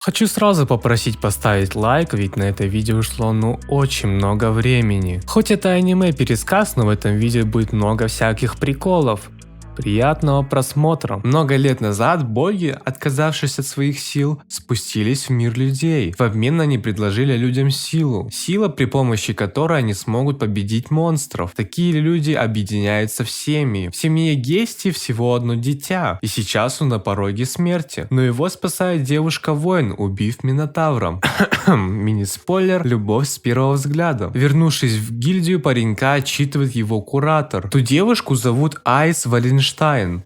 Хочу сразу попросить поставить лайк, ведь на это видео ушло очень много времени. Хоть это аниме-пересказ, но в этом видео будет много всяких приколов. Приятного просмотра. Много лет назад боги, отказавшись от своих сил, спустились в мир людей. В обмен они предложили людям силу. Сила, при помощи которой они смогут победить монстров. Такие люди объединяются в семьи. В семье Гести всего одно дитя, и сейчас он на пороге смерти. Но его спасает девушка-воин, убив Минотавра. Мини-спойлер: любовь с первого взгляда. Вернувшись в гильдию, паренька отчитывает его куратор. Ту девушку зовут Айс Валенштайн.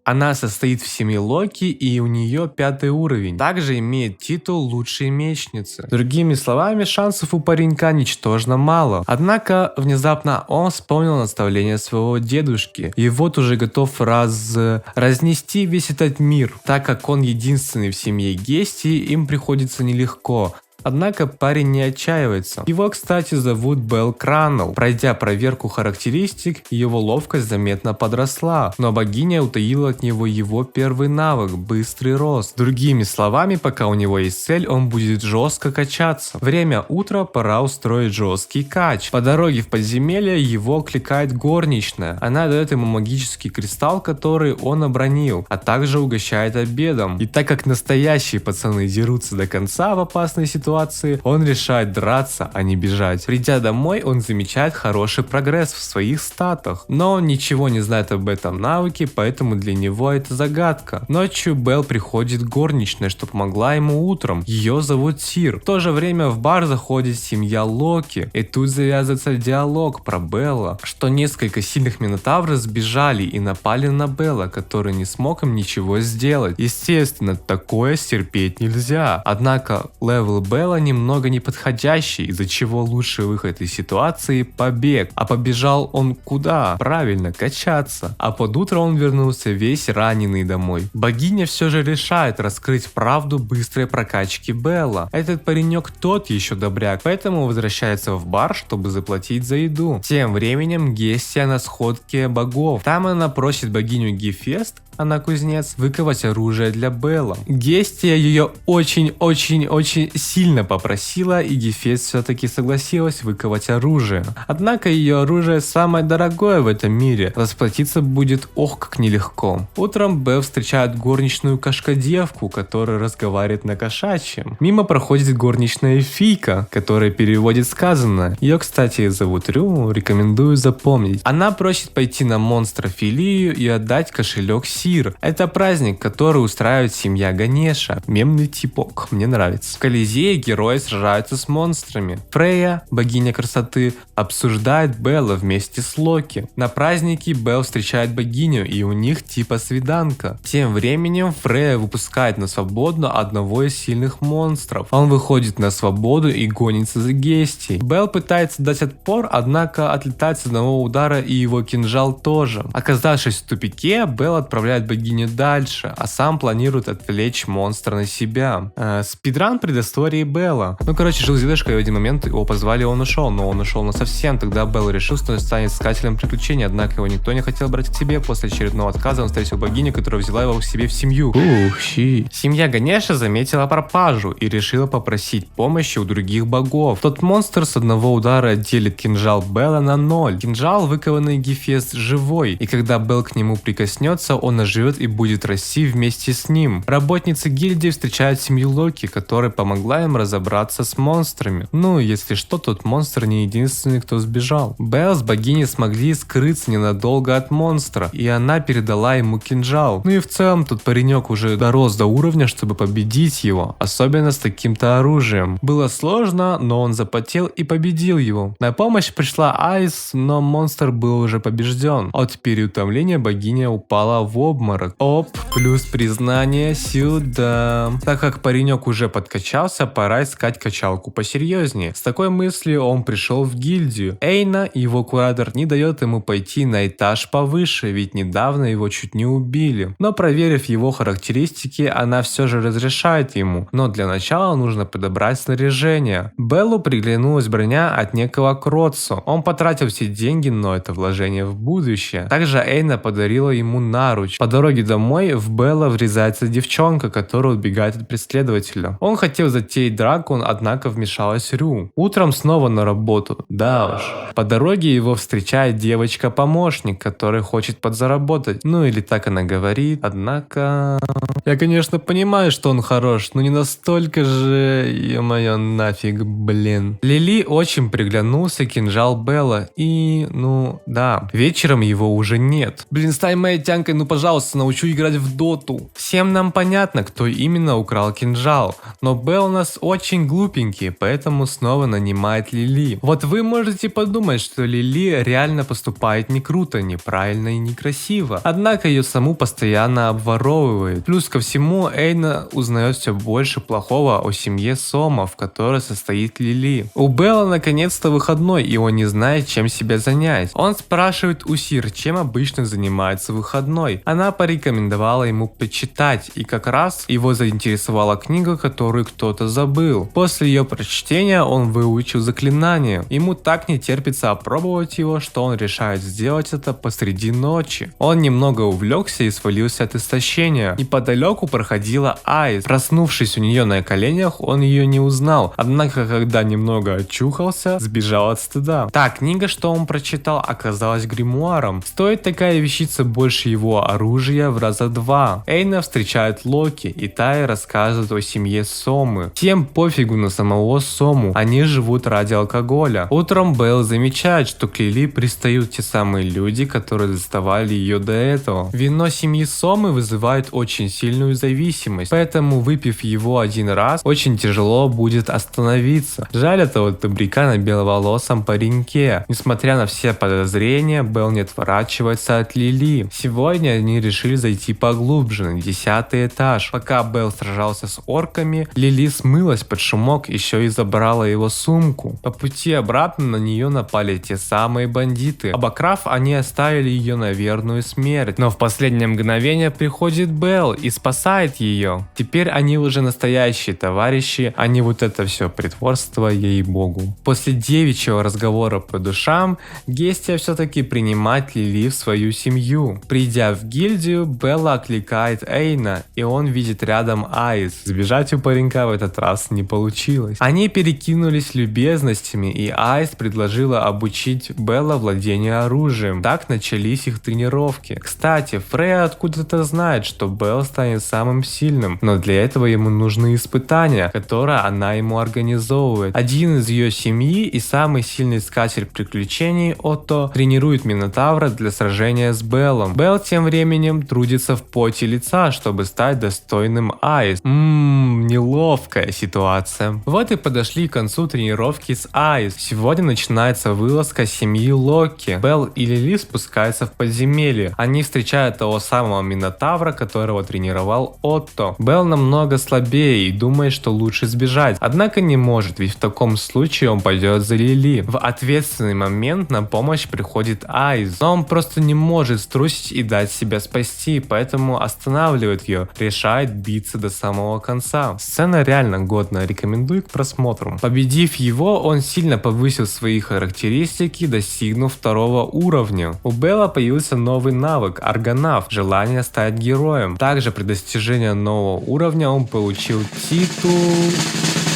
Она состоит в семье Локи, и у нее 5 уровень. Также имеет титул лучшей мечницы. Другими словами, шансов у паренька ничтожно мало. Однако, внезапно он вспомнил наставление своего дедушки. И вот уже готов разнести весь этот мир. Так как он единственный в семье Гести, им приходится нелегко. Однако парень не отчаивается. Его, кстати, зовут Белл Краннелл. Пройдя проверку характеристик, его ловкость заметно подросла, но богиня утаила от него его первый навык – быстрый рост. Другими словами, пока у него есть цель, он будет жестко качаться. Время утра, пора устроить жесткий кач. По дороге в подземелье его кликает горничная. Она дает ему магический кристалл, который он обронил, а также угощает обедом. И так как настоящие пацаны дерутся до конца в опасной ситуации, он решает драться, а не бежать. Придя домой, он замечает хороший прогресс в своих статах, но он ничего не знает об этом навыке, поэтому для него это загадка. Ночью Белл приходит горничная, что помогла ему утром. Ее зовут Сир. В то же время в бар заходит семья Локи, и тут завязывается диалог про Белла, что несколько сильных минотавров сбежали и напали на Белла, который не смог им ничего сделать. Естественно, такое стерпеть нельзя. Однако левел Белла немного неподходящий, из-за чего лучший выход из ситуации – побег. А побежал он куда? Правильно, качаться. А под утро он вернулся весь раненый домой. Богиня все же решает раскрыть правду быстрой прокачки Белла. Этот паренек тот еще добряк, поэтому возвращается в бар, чтобы заплатить за еду. Тем временем Гестия на сходке богов. Там она просит богиню Гефест, она кузнец, выковать оружие для Белла. Гестия ее очень сильно попросила, и Гефест все-таки согласилась выковать оружие. Однако ее оружие самое дорогое в этом мире, расплатиться будет ох как нелегко. Утром Белл встречает горничную кошкодевку, которая разговаривает на кошачьем. Мимо проходит горничная Фийка, которая переводит сказанное. Ее, кстати, зовут Рю, рекомендую запомнить. Она просит пойти на монстрофилию и отдать кошелек Сир. Это праздник, который устраивает семья Ганеша. Мемный типок, мне нравится. В Колизее герои сражаются с монстрами. Фрейя, богиня красоты, обсуждает Белла вместе с Локи. На празднике Белл встречает богиню, и у них типа свиданка. Тем временем Фрейя выпускает на свободу одного из сильных монстров. Он выходит на свободу и гонится за Гестией. Белл пытается дать отпор, однако отлетает с одного удара, и его кинжал тоже. Оказавшись в тупике, Белл отправляет богиню дальше, а сам планирует отвлечь монстра на себя. Спидран предыстории Белла. Жил дедушка, и в один момент его позвали, и он ушел, но он ушел насовсем. Тогда Белл решил, что он станет искателем приключений, однако его никто не хотел брать к себе. После очередного отказа он встретил богиню, которая взяла его к себе в семью. Семья Ганеша заметила пропажу и решила попросить помощи у других богов. Тот монстр с одного удара делит кинжал Белла на 0. Кинжал, выкованный Гефест, живой, и когда Белл к нему прикоснется, он оживет и будет расти вместе с ним. Работницы гильдии встречают семью Локи, которая помогла им разобраться с монстрами. Если что, тот монстр не единственный, кто сбежал. Белл с богиней смогли скрыться ненадолго от монстра, и она передала ему кинжал. И в целом тот паренек уже дорос до уровня, чтобы победить его, особенно с таким-то оружием. Было сложно, но он запотел и победил его. На помощь пришла Айс, но монстр был уже побежден. От переутомления богиня упала в обморок. Плюс признание сюда. Так как паренек уже подкачался, по пора искать качалку посерьезнее. С такой мыслью он пришел в гильдию. Эйна, его куратор, не дает ему пойти на этаж повыше, ведь недавно его чуть не убили. Но проверив его характеристики, она все же разрешает ему. Но для начала нужно подобрать снаряжение. Беллу приглянулась броня от некого Кротсо. Он потратил все деньги, но это вложение в будущее. Также Эйна подарила ему наруч. По дороге домой в Белла врезается девчонка, которая убегает от преследователя. Он хотел затеять драку, однако вмешалась Рю. Утром снова на работу. Да уж. По дороге его встречает девочка-помощник, которая хочет подзаработать. Ну или так она говорит. Однако... Я, конечно, понимаю, что он хорош, но не настолько же... Ё-моё, нафиг, блин. Лили очень приглянулся кинжал Белла. И, ну, да. Вечером его уже нет. Блин, стань моей тянкой, ну пожалуйста, научу играть в доту. Всем нам понятно, кто именно украл кинжал. Но Белл у нас очень глупенький, поэтому снова нанимает Лили. Вот вы можете подумать, что Лили реально поступает не круто, неправильно и некрасиво. Однако ее саму постоянно обворовывает. Плюс ко всему, Эйна узнает все больше плохого о семье Сома, в которой состоит Лили. У Белла наконец-то выходной, и он не знает, чем себя занять. Он спрашивает у Сир, чем обычно занимается в выходной. Она порекомендовала ему почитать, и как раз его заинтересовала книга, которую кто-то забыл. После ее прочтения он выучил заклинание. Ему так не терпится опробовать его, что он решает сделать это посреди ночи. Он немного увлекся и свалился от истощения. Неподалеку проходила Айс. Проснувшись у нее на коленях, он ее не узнал. Однако, когда немного очухался, сбежал от стыда. Та книга, что он прочитал, оказалась гримуаром. Стоит такая вещица больше его оружия в раза два. Эйна встречает Локи, и та рассказывает о семье Сомы. Всем пофигу на самого Сому, они живут ради алкоголя. Утром Белл замечает, что к Лили пристают те самые люди, которые заставали ее до этого. Вино семьи Сомы вызывает очень сильную зависимость, поэтому выпив его один раз, очень тяжело будет остановиться. Жаль этого добряка на беловолосом пареньке. Несмотря на все подозрения, Белл не отворачивается от Лили. Сегодня они решили зайти поглубже, на 10-й этаж. Пока Белл сражался с орками, Лили смылась под шумок, еще и забрала его сумку. По пути обратно на нее напали те самые бандиты. Обокрав, они оставили ее на верную смерть. Но в последнее мгновение приходит Белл и спасает ее. Теперь они уже настоящие товарищи, а не вот это все притворство, ей-богу. После девичьего разговора по душам, Гестия все-таки принимает Лили в свою семью. Придя в гильдию, Белла окликает Эйна, и он видит рядом Айс. Сбежать у паренька в этот раз не получилось. Они перекинулись любезностями, и Айс предложила обучить Белла владению оружием. Так начались их тренировки. Кстати, Фрея откуда-то знает, что Белл станет самым сильным, но для этого ему нужны испытания, которые она ему организовывает. Один из ее семьи и самый сильный искатель приключений, Отто, тренирует Минотавра для сражения с Беллом. Белл тем временем трудится в поте лица, чтобы стать достойным Айс. Неловкая ситуация. Вот и подошли к концу тренировки с Айс. Сегодня начинается вылазка семьи Локи. Белл и Лили спускаются в подземелье. Они встречают того самого Минотавра, которого тренировал Отто. Белл намного слабее и думает, что лучше сбежать. Однако не может, ведь в таком случае он пойдет за Лили. В ответственный момент на помощь приходит Айс. Но он просто не может струсить и дать себя спасти, поэтому останавливает ее, решает биться до самого конца. Сцена реально годная, рекомендую к просмотру. Победив его, он сильно повысил свои характеристики, достигнув 2-го уровня. У Белла появился новый навык Аргонавт, желание стать героем. Также при достижении нового уровня он получил титул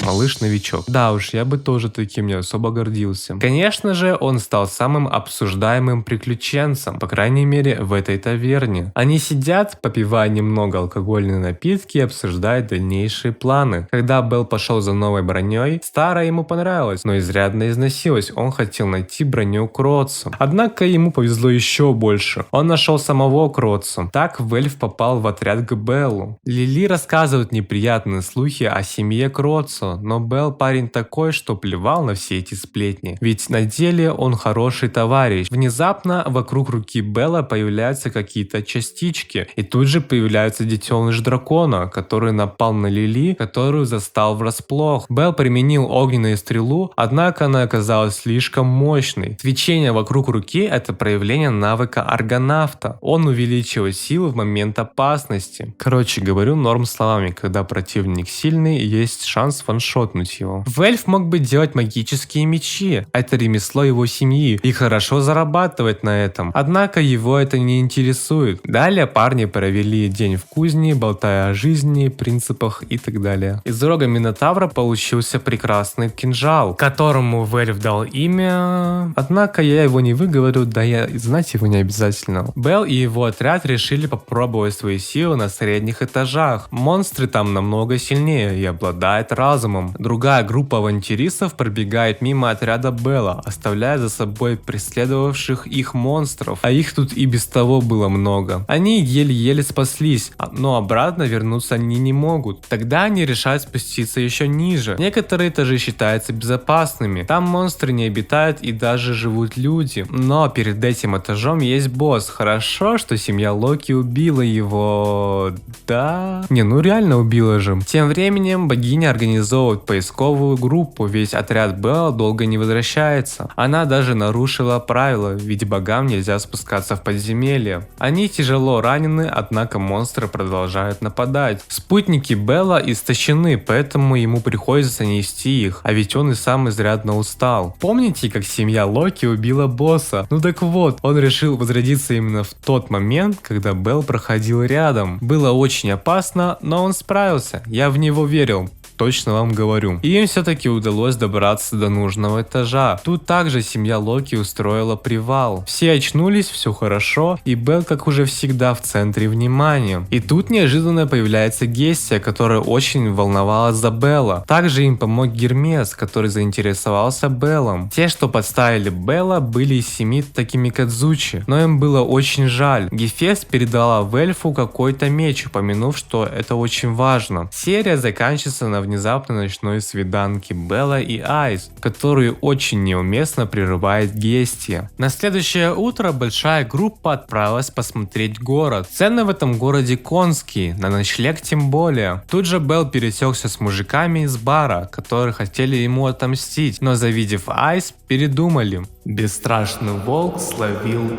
Малыш-новичок. Да уж, я бы тоже таким не особо гордился. Конечно же, он стал самым обсуждаемым приключенцем, по крайней мере в этой таверне. Они сидят, попивая немного алкогольные напитки и обсуждают дальнейшие планы. Когда Белл пошел за новой броней, старая ему понравилась, но изрядно износилась. Он хотел найти броню Кротсу. Однако ему повезло еще больше. Он нашел самого Кротсу. Так Вельф попал в отряд к Беллу. Лили рассказывает неприятные слухи о семье Кротсу, босса, но Белл парень такой, что плевал на все эти сплетни. Ведь на деле он хороший товарищ. Внезапно вокруг руки Белла появляются какие-то частички. И тут же появляется детеныш дракона, который напал на Лили, которую застал врасплох. Белл применил огненную стрелу, однако она оказалась слишком мощной. Свечение вокруг руки — это проявление навыка аргонавта. Он увеличивает силу в момент опасности. Короче, говорю норм словами, когда противник сильный, есть шанс ваншотнуть его. Вельф мог бы делать магические мечи, это ремесло его семьи, и хорошо зарабатывать на этом. Однако его это не интересует. Далее парни провели день в кузне, болтая о жизни, принципах и так далее. Из рога Минотавра получился прекрасный кинжал, которому Вельф дал имя. Однако я его не выговорю, да я знать его не обязательно. Белл и его отряд решили попробовать свои силы на средних этажах. Монстры там намного сильнее и обладают разумом. Другая группа авантюристов пробегает мимо отряда Белла, оставляя за собой преследовавших их монстров, а их тут и без того было много. Они еле-еле спаслись, но обратно вернуться они не могут. Тогда они решают спуститься еще ниже. Некоторые этажи считаются безопасными, там монстры не обитают и даже живут люди. Но перед этим этажом есть босс. Хорошо, что семья Локи убила его. Да? Не, ну реально убила же. Тем временем богиня организовывает поисковую группу, ведь отряд Белла долго не возвращается. Она даже нарушила правила, ведь богам нельзя спускаться в подземелье. Они тяжело ранены, однако монстры продолжают нападать. Спутники Белла истощены, поэтому ему приходится нести их, а ведь он и сам изрядно устал. Помните, как семья Локи убила босса? Ну так вот, он решил возродиться именно в тот момент, когда Белл проходил рядом. Было очень опасно, но он справился. Я в него верил. Точно вам говорю. И им все-таки удалось добраться до нужного этажа. Тут также семья Локи устроила привал. Все очнулись, все хорошо, и Белл, как уже всегда, в центре внимания. И тут неожиданно появляется Гестия, которая очень волновалась за Белла. Также им помог Гермес, который заинтересовался Беллом. Те, что подставили Белла, были из семьи Такимикадзучи, но им было очень жаль. Гефест передала Вельфу какой-то меч, упомянув, что это очень важно. Серия заканчивается на внезапной ночной свиданке Белла и Айс, которую очень неуместно прерывает Гестия. На следующее утро большая группа отправилась посмотреть город. Цены в этом городе конские, на ночлег тем более. Тут же Белл пересекся с мужиками из бара, которые хотели ему отомстить, но завидев Айс, передумали. Бесстрашный волк словил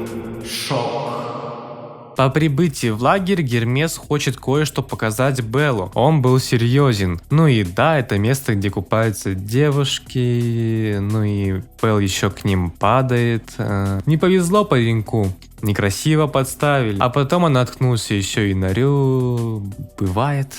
шок. По прибытии в лагерь Гермес хочет кое-что показать Беллу. Он был серьезен. Ну и да, это место, где купаются девушки. Ну и Белл еще к ним падает. Не повезло пареньку. Некрасиво подставили. А потом он наткнулся еще и на Рю. Бывает.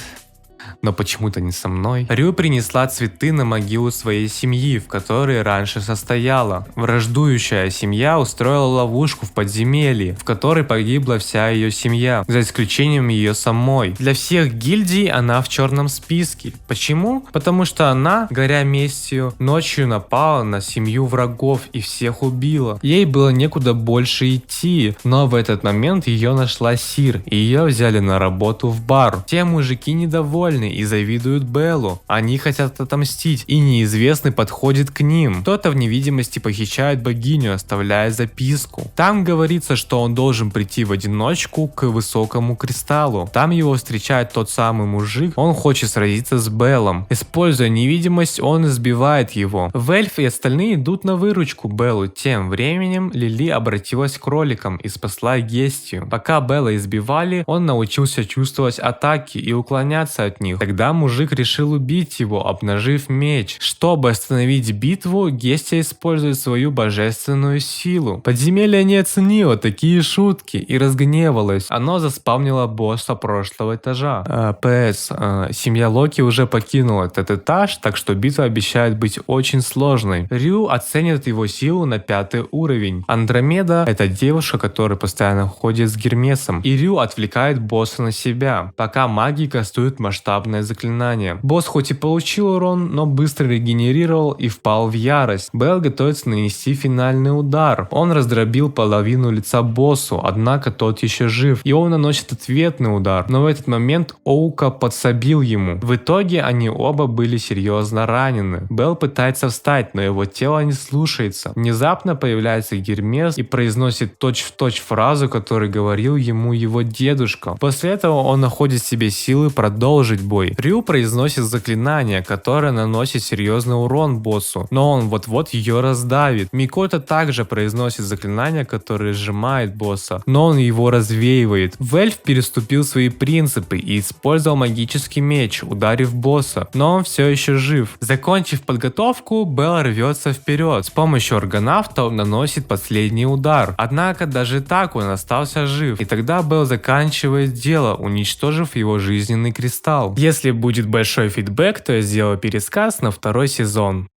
Но почему-то не со мной. Рю принесла цветы на могилу своей семьи, в которой раньше состояла. Враждующая семья устроила ловушку в подземелье, в которой погибла вся ее семья, за исключением ее самой. Для всех гильдий она в черном списке. Почему? Потому что она, горя местью, ночью напала на семью врагов и всех убила. Ей было некуда больше идти, но в этот момент ее нашла Сир, и ее взяли на работу в бар. Те мужики недовольны и завидуют Беллу. Они хотят отомстить, и неизвестный подходит к ним. Кто-то в невидимости похищает богиню, оставляя записку. Там говорится, что он должен прийти в одиночку к высокому кристаллу. Там его встречает тот самый мужик, он хочет сразиться с Беллом. Используя невидимость, он избивает его. Вельф и остальные идут на выручку Беллу. Тем временем Лили обратилась к кроликам и спасла Гестию. Пока Белла избивали, он научился чувствовать атаки и уклоняться от них. Тогда мужик решил убить его, обнажив меч. Чтобы остановить битву, Гестия использует свою божественную силу. Подземелье не оценило такие шутки и разгневалось. Оно заспавнило босса прошлого этажа. ПС. Семья Локи уже покинула этот этаж, так что битва обещает быть очень сложной. Рю оценит его силу на 5 уровень. Андромеда — это девушка, которая постоянно ходит с Гермесом. И Рю отвлекает босса на себя, пока маги кастуют масштаб масштабное заклинание. Босс хоть и получил урон, но быстро регенерировал и впал в ярость. Белл готовится нанести финальный удар. Он раздробил половину лица боссу, однако тот еще жив, и он наносит ответный удар, но в этот момент Оука подсобил ему. В итоге они оба были серьезно ранены. Белл пытается встать, но его тело не слушается. Внезапно появляется Гермес и произносит точь-в-точь фразу, которую говорил ему его дедушка. После этого он находит в себе силы продолжить бой. Рю произносит заклинание, которое наносит серьезный урон боссу, но он вот-вот ее раздавит. Микото также произносит заклинание, которое сжимает босса, но он его развеивает. Вельф переступил свои принципы и использовал магический меч, ударив босса, но он все еще жив. Закончив подготовку, Белл рвется вперед. С помощью аргонавта он наносит последний удар. Однако даже так он остался жив. И тогда Белл заканчивает дело, уничтожив его жизненный кристалл. Если будет большой фидбэк, то я сделаю пересказ на второй сезон.